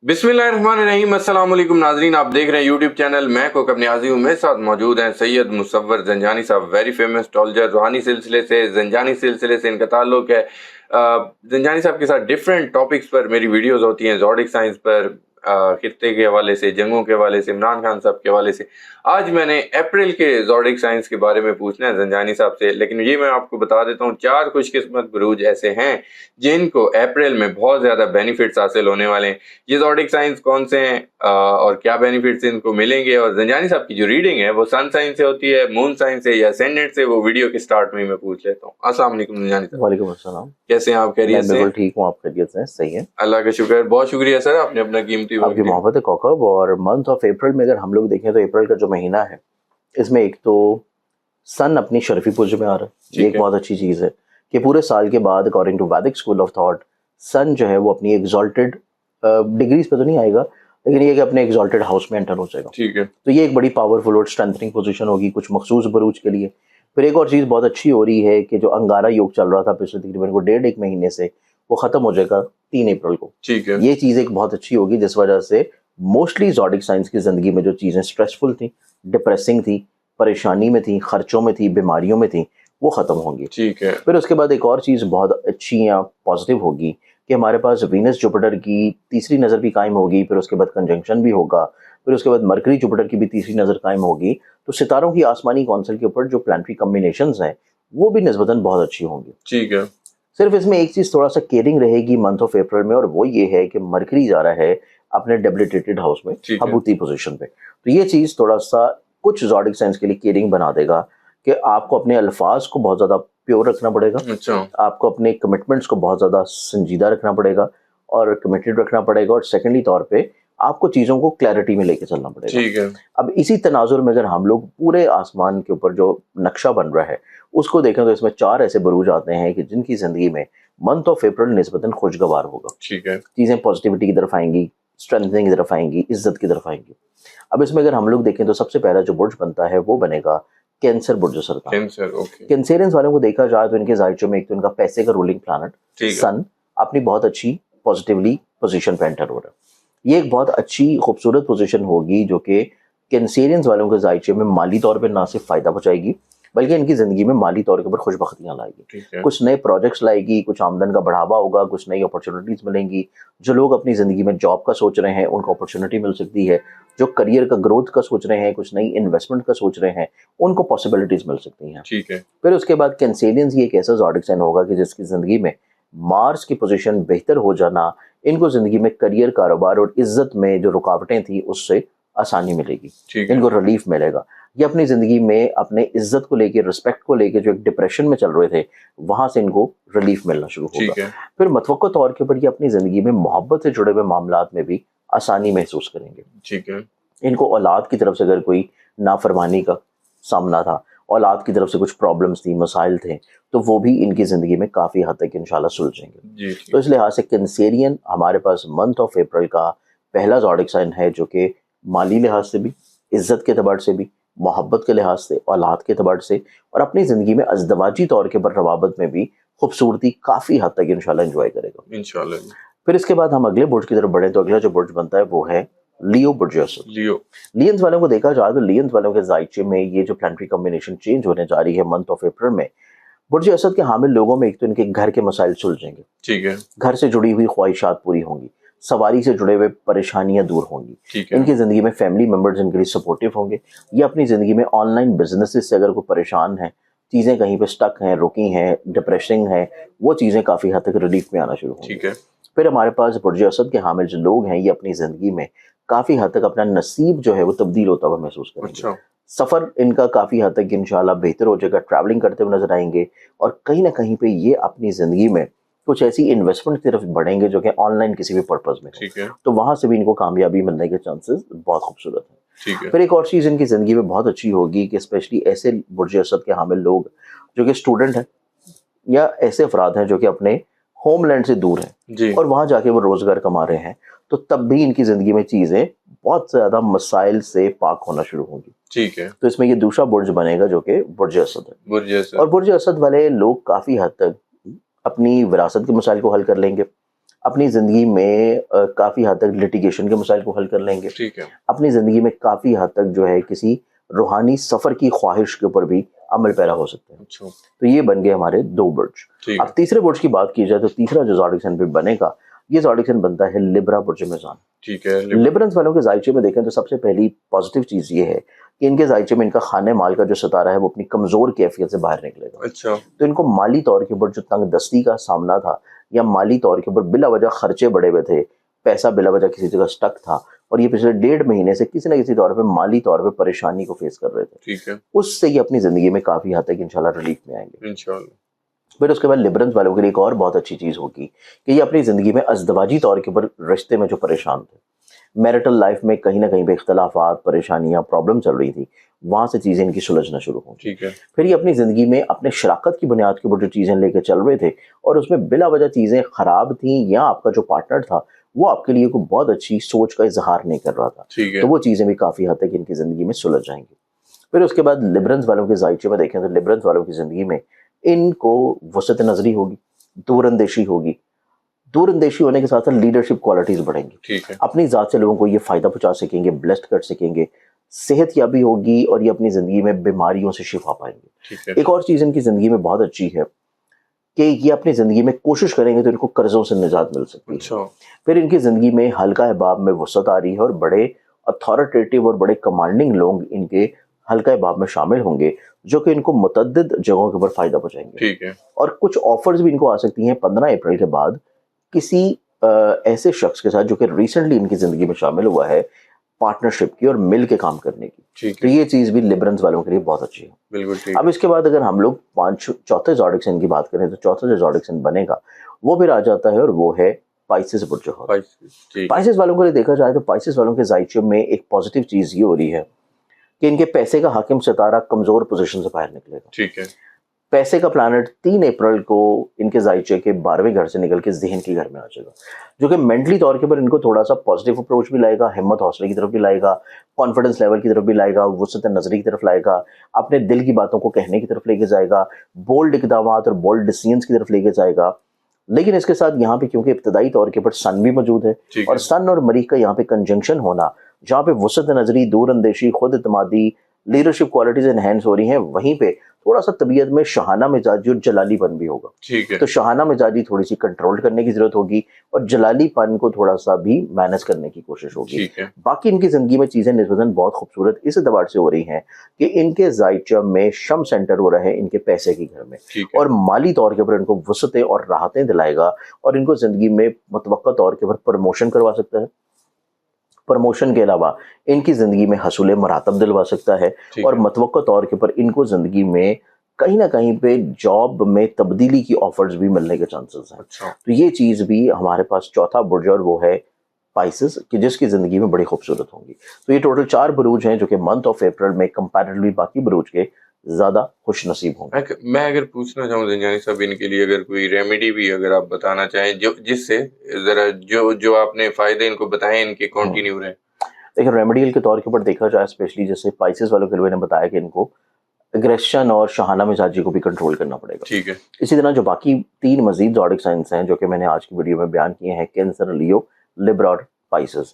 बिस्मिल्लाहिर्रहमानिर्रहीम। अस्सलाम वालेकुम नाजरीन, आप देख रहे हैं यूट्यूब चैनल मैं कोकब न्याजी हूँ। मेरे साथ मौजूद हैं सैयद मुसव्वर ज़ंजानी साहब, वेरी फेमस एस्ट्रोलॉजर। रूहानी सिलसिले से, ज़ंजानी सिलसिले से इनका ताल्लुक है। ज़ंजानी साहब के साथ डिफरेंट टॉपिक्स पर मेरी वीडियोस होती हैं, ज़ोडिक साइंस पर, खित्ते के हवाले से, जंगों के हवाले से, इमरान खान साहब के हवाले से। आज मैंने अप्रैल के ज़ोडिक साइंस के बारे में पूछना है ज़ंजानी साहब से, लेकिन ये मैं आपको बता देता हूँ, 4 खुशकिस्मत बुरूज ऐसे हैं जिनको अप्रैल में बहुत ज़्यादा बेनिफिट्स हासिल होने वाले हैं। ये ज़ोडिक साइंस कौन से हैं और क्या बेनिफिट्स इनको मिलेंगे, और ज़ंजानी साहब की जो रीडिंग है वो सन साइन से होती है, मून साइन से या असेंडेंट से, वो वीडियो के स्टार्ट में ही मैं पूछ लेता हूँ। अस्सलाम वालेकुम ज़ंजानी साहब। वालेकुम अस्सलाम। कैसे हैं आप? खैरियत मैं से? बिल्कुल ठीक हूँ, आप खैरियत से हैं? सही है। अल्लाह का शुक्र, बहुत शुक्रिया सर, आपने अपना कीमती वक्त आपकी दिया। मोहब्बत है कौकब। और मंथ ऑफ अप्रैल में अगर हम लोग देखें तो अप्रैल का जो महीना है, इसमें एक तो सन अपनी शरफी पुंज में आ रहा है। ये ठीक एक है। बहुत अच्छी चीज़ है कि पूरे साल के बाद अकॉर्डिंग टू वैदिक स्कूल ऑफ थॉट सन जो है वो अपनी एग्जॉल्टेड डिग्रीज पे तो नहीं आएगा, लेकिन ये कि अपने एग्जॉल्टेड हाउस में एंटर हो जाएगा। ठीक है। तो ये एक बड़ी पावरफुल और स्ट्रेंथनिंग पोजीशन होगी कुछ मखसूस बरूज के लिए। फिर एक और चीज़ बहुत अच्छी हो रही है कि जो अंगारा योग चल रहा था पिछले तकरीबन को डेढ़ एक महीने से, वो ख़त्म हो जाएगा 3 अप्रैल को। ठीक है। ये चीज़ एक बहुत अच्छी होगी जिस वजह से मोस्टली ज़ोडिक साइंस की ज़िंदगी में जो चीज़ें स्ट्रेसफुल थी, डिप्रेसिंग थी, परेशानी में थी, खर्चों में थी, बीमारियों में थी, वो ख़त्म होंगी। ठीक है। फिर उसके बाद एक और चीज़ बहुत अच्छी या पॉजिटिव होगी कि हमारे पास वीनस जुपिटर की तीसरी नज़र भी कायम होगी, फिर उसके बाद कंजंक्शन भी होगा, फिर उसके बाद मरकरी जुपिटर की भी तीसरी नज़र कायम होगी। तो सितारों की आसमानी कौंसिल के ऊपर जो प्लानिटरी कॉम्बिनेशंस हैं वो भी निस्बतन बहुत अच्छी होंगी। ठीक है। सिर्फ इसमें एक चीज़ थोड़ा सा केयरिंग रहेगी मंथ ऑफ अप्रैल में, और वो ये है कि मरकरी जा रहा है अपने डेबिलिटेटेड हाउस में, ठीक है। हबूती पोजीशन पे। तो ये चीज़ थोड़ा सा कुछ ज़ोडिक साइंस के लिए केयरिंग बना देगा कि आपको अपने अल्फाज को बहुत ज़्यादा प्योर रखना पड़ेगा, अच्छा। आपको अपने कमिटमेंट्स को बहुत ज़्यादा संजीदा रखना पड़ेगा और कमिटेड रखना पड़ेगा, और सेकेंडली तौर पे आपको चीज़ों को क्लैरिटी में लेके चलना पड़ेगा। ठीक है। अब इसी तनाजुर में अगर हम लोग पूरे आसमान के ऊपर जो नक्शा बन रहा है उसको देखें तो इसमें 4 ऐसे बुरूज आते हैं कि जिनकी ज़िंदगी में मंथ ऑफ अप्रैल निस्बतन खुशगवार होगा। ठीक है। चीज़ें पॉजिटिविटी की तरफ आएंगी, स्ट्रेंथनिंग की तरफ आएंगी, इज्जत की तरफ आएंगी। अब इसमें अगर हम लोग देखें तो सबसे पहला जो बुर्ज बनता है वो बनेगा कैंसर बुर्ज सरता। कैंसर। ओके। कैंसेरियंस वालों को देखा जाए तो इनके जायचे में एक तो इनका पैसे का रूलिंग प्लैनेट ठीक है। सन अपनी बहुत अच्छी पॉजिटिवली पोजीशन पे एंटर हो रहा है। ये एक बहुत अच्छी खूबसूरत पोजीशन होगी जो कि कैंसेरियंस वालों के जायचे में माली तौर पे ना सिर्फ फायदा पहुंचाएगी बल्कि इनकी जिंदगी में माली तौर के ऊपर खुशबख्तियां लाएगी। ठीक है। कुछ नए प्रोजेक्ट्स लाएगी, कुछ आमदन का बढ़ावा होगा, कुछ नई अपॉर्चुनिटीज मिलेंगी। जो लोग अपनी जिंदगी में जॉब का सोच रहे हैं उनको अपॉर्चुनिटी मिल सकती है। जो करियर का ग्रोथ का सोच रहे हैं, कुछ नई इन्वेस्टमेंट का सोच रहे हैं, उनको पॉसिबिलिटीज मिल सकती हैं। ठीक है। फिर उसके बाद कैंसेरियंस ये एक ऐसा ज़ोडिक साइन होगा कि जिसकी ज़िंदगी में मार्स की पोजीशन बेहतर हो जाना, इनको ज़िंदगी में करियर, कारोबार और इज्जत में जो रुकावटें थी उससे आसानी मिलेगी, ठीक है। इनको रिलीफ मिलेगा। ये अपनी ज़िंदगी में अपने इज्जत को लेके, रिस्पेक्ट को लेके जो एक डिप्रेशन में चल रहे थे वहाँ से इनको रिलीफ मिलना शुरू होगा। ठीक है। फिर मतवक्को तौर के ऊपर ये अपनी ज़िंदगी में मोहब्बत से जुड़े हुए मामलात में भी आसानी महसूस करेंगे। ठीक है। इनको औलाद की तरफ से अगर कोई नाफरमानी का सामना था, औलाद की तरफ से कुछ प्रॉब्लम्स थी, मसाइल थे, तो वो भी इनकी ज़िंदगी में काफ़ी हद तक इंशाल्लाह सुलझेंगे। जी। तो इस लिहाज से कैंसेरियन हमारे पास मंथ ऑफ अप्रैल का पहला ज़ोडिक साइन है जो कि माली लिहाज से भी, इज्जत के अतबार से भी, मोहब्बत के लिहाज से, औलाद के अतबार से, और अपनी ज़िंदगी में अज़दवाजी तौर के ऊपर रवाबत में भी खूबसूरती काफ़ी हद तक इंशाल्लाह एंजॉय करेगा। इंशाल्लाह। फिर इसके बाद हम अगले बुर्ज की तरफ बढ़े तो अगला जो बुर्ज बनता है वो है लियो बुर्ज असद। लियो। लियंस वालों को देखा जाए तो लियंस वालों के जायचे में ये जो प्लानिटरी कॉम्बिनेशन चेंज होने जा रही है मंथ ऑफ अप्रैल में, बुर्ज असद के हामिल लोगों में एक तो इनके घर के मसाइल सुलझेंगे, ठीक है। घर से जुड़ी हुई ख्वाहिशात पूरी होंगी, सवारी से जुड़े हुए परेशानियां दूर होंगी, ठीक है। इनकी ज़िंदगी में फैमिली मेम्बर्स इनके लिए सपोर्टिव होंगे। ये अपनी ज़िंदगी में ऑनलाइन बिजनेसेस से अगर कोई परेशान है, चीज़ें कहीं पे स्टक हैं, रुकी हैं, डिप्रेसिंग है, वो चीज़ें काफ़ी हद तक रिलीफ में आना शुरू होंगी। ठीक है। फिर हमारे पास बुर्ज असद के हामिल जो लोग हैं ये अपनी ज़िंदगी में काफ़ी हद तक अपना नसीब जो है वो तब्दील होता हुआ महसूस करेंगे। अच्छा। सफ़र इनका काफ़ी हद तक इंशाल्लाह बेहतर हो जाएगा, ट्रैवलिंग करते हुए नजर आएंगे, और कहीं ना कहीं पे ये अपनी ज़िंदगी में कुछ ऐसी इन्वेस्टमेंट की तरफ बढ़ेंगे जो कि ऑनलाइन किसी भी पर्पज़ में हो। ठीक है। तो वहाँ से भी इनको कामयाबी मिलने के चांसेस बहुत खूबसूरत हैं। ठीक है। फिर एक और चीज़ इनकी ज़िंदगी में बहुत अच्छी होगी कि स्पेशली ऐसे बुर्ज असद के हामिल लोग जो कि स्टूडेंट हैं या ऐसे अफराद हैं जो कि अपने होमलैंड से दूर हैं जी। और वहाँ जाके वो रोज़गार कमा रहे हैं, तो तब भी इनकी ज़िंदगी में चीज़ें बहुत ज़्यादा मसाइल से पाक होना शुरू होंगी। ठीक है। तो इसमें ये दूसरा बुर्ज बनेगा जो कि बुर्ज असद है। बुर्ज असद। और बुर्ज असद वाले लोग काफ़ी हद तक अपनी विरासत के मसाइल को हल कर लेंगे, اپنی زندگی میں کافی حد تک لٹیگیشن کے مسائل کو حل کر لیں گے. ٹھیک ہے. اپنی زندگی میں کافی حد تک جو ہے کسی روحانی سفر کی خواہش کے اوپر بھی عمل پیرا ہو سکتے ہیں. اچھا. تو یہ بن گئے ہمارے 2 برج. ٹھیک ہے. اب تیسرے برج کی بات کی جائے تو تیسرا جو زوڈک سائن پہ بنے گا یہ زوڈک سائن بنتا ہے لبرا برج میزان. ٹھیک ہے. لبرنس والوں کے زائچے میں دیکھیں تو سب سے پہلی پازیٹیو چیز یہ ہے کہ ان کے زائچے میں ان کا خانے مال کا جو ستارہ ہے وہ اپنی کمزور کیفیت سے باہر نکلے گا. اچھا. تو ان کو مالی طور کے اوپر جو تنگ دستی کا سامنا تھا یا مالی طور کے اوپر بلا وجہ خرچے بڑے ہوئے تھے, پیسہ بلا وجہ کسی جگہ سٹک تھا اور یہ پچھلے 1.5 مہینے سے کسی نہ کسی طور پہ مالی طور پہ پریشانی کو فیس کر رہے تھے, ٹھیک ہے, اس سے یہ اپنی زندگی میں کافی حد تک انشاءاللہ ریلیف میں آئیں گے انشاءاللہ. پھر اس کے بعد لبرنس والوں کے لیے ایک اور بہت اچھی چیز ہوگی کہ یہ اپنی زندگی میں ازدواجی طور کے اوپر رشتے میں جو پریشان تھے, میرٹل لائف میں کہیں نہ کہیں پہ اختلافات, پریشانیاں, پرابلم چل رہی تھی, وہاں سے چیزیں ان کی سلجھنا شروع ہوں. ٹھیک ہے. پھر یہ اپنی زندگی میں اپنے شراکت کی بنیاد کے اوپر جو چیزیں لے کے چل رہے تھے اور اس میں بلا وجہ چیزیں خراب تھیں یا آپ کا جو پارٹنر تھا وہ آپ کے لیے کوئی بہت اچھی سوچ کا اظہار نہیں کر رہا تھا, ٹھیک ہے. تو وہ چیزیں بھی کافی حد تک ان کی زندگی میں سلجھ جائیں گی. پھر اس کے بعد لبرنس والوں کے زائچے میں دیکھیں تو لبرنس والوں کی زندگی میں ان کو وسعت نظری ہوگی, دور اندیشی ہوگی. دور اندیشی ہونے کے ساتھ ساتھ لیڈرشپ کوالٹیز بڑھیں گی. ٹھیک ہے. اپنی ذات سے لوگوں کو یہ فائدہ پہنچا سکیں گے, بلیسڈ کر سکیں گے, صحت یابی ہوگی اور یہ اپنی زندگی میں بیماریوں سے شفا پائیں گے. ٹھیک ہے. ایک اور چیز ان کی زندگی میں بہت اچھی ہے کہ یہ اپنی زندگی میں کوشش کریں گے تو ان کو قرضوں سے نجات مل سکتی ہے. اچھا. پھر ان کی زندگی میں حلقہ احباب میں وسعت آ رہی ہے اور بڑے اتھارٹیٹیو اور بڑے کمانڈنگ لوگ ان کے حلقہ احباب میں شامل ہوں گے جو کہ ان کو متعدد جگہوں کے اوپر فائدہ پہنچائیں گے. ٹھیک ہے. اور کچھ آفرز بھی ان کو آ سکتی ہیں 15 اپریل کے بعد کسی ایسے شخص کے ساتھ جو کہ ریسنٹلی ان کی زندگی میں شامل ہوا ہے پارٹنرشپ کی اور مل کے کام کرنے کی. ٹھیک تو ہے. یہ چیز بھی لبرنس والوں کے لیے بہت اچھی ہے. بالکل ٹھیک. اب اس کے بعد اگر ہم لوگ چوتھے زوڈک سائن کی بات کریں تو چوتھا جو زوڈک سائن بنے گا وہ پھر آ جاتا ہے اور وہ ہے پائسس برج. پائسس والوں کے لیے دیکھا جائے تو پائسس والوں کے زائچے میں ایک پازیٹیو چیز یہ ہو رہی ہے کہ ان کے پیسے کا حاکم ستارہ کمزور پوزیشن سے باہر نکلے گا. ٹھیک ہے. پیسے کا پلانٹ 3 اپریل کو ان کے زائچے کے 12ویں گھر سے نکل کے ذہن کے گھر میں آ جائے گا جو کہ مینٹلی طور کے اوپر ان کو تھوڑا سا پازیٹیو اپروچ بھی لائے گا, ہمت حوصلے کی طرف بھی لائے گا, کانفیڈنس لیول کی طرف بھی لائے گا, وسعت نظری کی طرف لائے گا, اپنے دل کی باتوں کو کہنے کی طرف لے کے جائے گا, بولڈ اقدامات اور بولڈ ڈیسیژنز کی طرف لے کے جائے گا. لیکن اس کے ساتھ یہاں پہ کیونکہ ابتدائی طور کے اوپر سن بھی موجود ہے اور سن اور مریخ کا یہاں پہ کنجنکشن ہونا جہاں پہ وسعت نظری, دور اندیشی, خود اعتمادی, لیڈرشپ کوالٹیز انہینس ہو رہی ہیں, وہیں پہ تھوڑا سا طبیعت میں شہانہ مزاجی اور جلالی پن بھی ہوگا. ٹھیک ہے. تو شہانہ مزاجی تھوڑی سی کنٹرول کرنے کی ضرورت ہوگی اور جلالی پن کو تھوڑا سا بھی مینج کرنے کی کوشش ہوگی. ٹھیک ہے. باقی ان کی زندگی میں چیزیں نسبتاً بہت خوبصورت اس اعتبار سے ہو رہی ہیں کہ ان کے زائچہ میں شم سینٹر ہو رہا ہے ان کے پیسے کے گھر میں ٹھیک ہے. اور مالی طور کے اوپر ان کو وسعتیں اور راحتیں دلائے گا اور ان کو زندگی میں متوقع طور کے اوپر پروموشن کروا سکتا ہے. پروموشن کے علاوہ ان کی زندگی میں حصول مراتب دلوا سکتا ہے اور متوقع طور کے اوپر ان کو زندگی میں کہیں نہ کہیں پہ جاب میں تبدیلی کی آفرز بھی ملنے کے چانسز ہیں. اچھا. تو یہ چیز بھی ہمارے پاس چوتھا برج اور وہ ہے پائسس کہ جس کی زندگی میں بڑی خوبصورت ہوں گی. تو یہ ٹوٹل 4 بروج ہیں جو کہ منتھ آف اپریل میں کمپیریٹیولی باقی بروج کے زیادہ خوش نصیب ہوں گے. میں اگر پوچھنا چاہوں زنجانی صاحب ان کے لیے اگر کوئی ریمیڈی بھی اگر آپ بتانا چاہیں جس سے ذرا جو آپ نے فائدے ان کو بتائے ان کے کنٹینیو رہیں. لیکن ریمیڈیل کے طور کے اوپر دیکھا جائے اسپیشلی جیسے پائسس والوں کے لیے نے بتایا کہ ان کو اگریشن اور شہانہ مزاجی کو بھی کنٹرول کرنا پڑے گا. ٹھیک ہے. اسی طرح جو باقی 3 مزید زوڈک سائنس ہیں جو کہ میں نے آج کی ویڈیو میں بیان کیے ہیں کینسر, لیو, لبرا اور پائسس,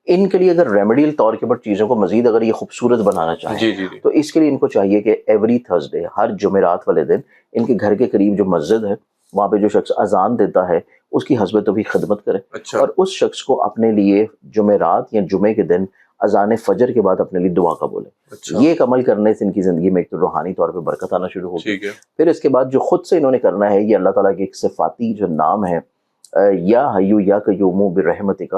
ان کے لیے اگر ریمیڈیل طور کے اوپر چیزوں کو مزید اگر یہ خوبصورت بنانا چاہیں تو اس کے لیے ان کو چاہیے کہ ایوری تھرسڈے ہر جمعرات والے دن ان کے گھر کے قریب جو مسجد ہے وہاں پہ جو شخص اذان دیتا ہے اس کی حسب طبیعت خدمت کرے. اچھا. اور اس شخص کو اپنے لیے جمعرات یا جمعے کے دن اذان فجر کے بعد اپنے لیے دعا کا بولے. اچھا. یہ ایک عمل کرنے سے ان کی زندگی میں ایک تو روحانی طور پہ برکت آنا شروع ہوگی. ٹھیک ہے. پھر اس کے بعد جو خود سے انہوں نے کرنا ہے یہ اللہ تعالیٰ کی ایک صفاتی جو نام ہے یا حیو یا قیوم برحمتک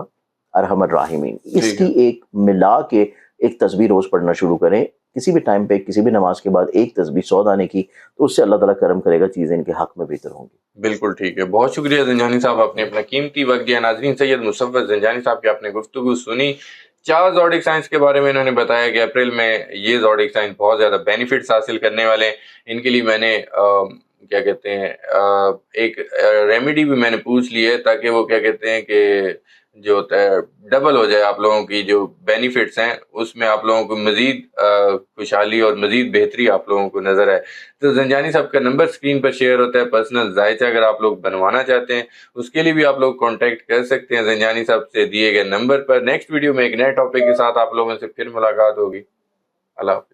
ارحم الراحمین, اس کی ایک ملا کے ایک تسبیح روز پڑھنا شروع کریں. کسی بھی ٹائم پہ کسی بھی نماز کے بعد ایک تسبیح 100 دانے کی, تو اس سے اللہ تعالیٰ کرم کرے گا, چیزیں ان کے حق میں بہتر ہوں گی. بالکل ٹھیک ہے. بہت شکریہ زنجانی صاحب, آپ نے اپنا قیمتی وقت دیا. ناظرین, سید مصور زنجانی صاحب کی آپ نے گفتگو سنی. 4 زوڈک سائنس کے بارے میں انہوں نے بتایا کہ اپریل میں یہ زوڈک سائنس بہت زیادہ بینیفٹس حاصل کرنے والے ہیں. ان کے لیے میں نے کیا کہتے ہیں ایک ریمیڈی بھی میں نے پوچھ لی ہے تاکہ وہ کیا کہتے ہیں کہ جو ہوتا ہے ڈبل ہو جائے، آپ لوگوں کی جو بینیفٹس ہیں اس میں آپ لوگوں کو مزید خوشحالی اور مزید بہتری آپ لوگوں کو نظر آئے، تو زنجانی صاحب کا نمبر اسکرین پر شیئر ہوتا ہے، پرسنل ذائچہ اگر آپ لوگ بنوانا چاہتے ہیں اس کے لیے بھی آپ لوگ کانٹیکٹ کر سکتے ہیں زنجانی صاحب سے دیے گئے نمبر پر۔ نیکسٹ ویڈیو میں ایک نئے ٹاپک کے ساتھ آپ لوگوں سے پھر ملاقات ہوگی۔ اللہ حافظ۔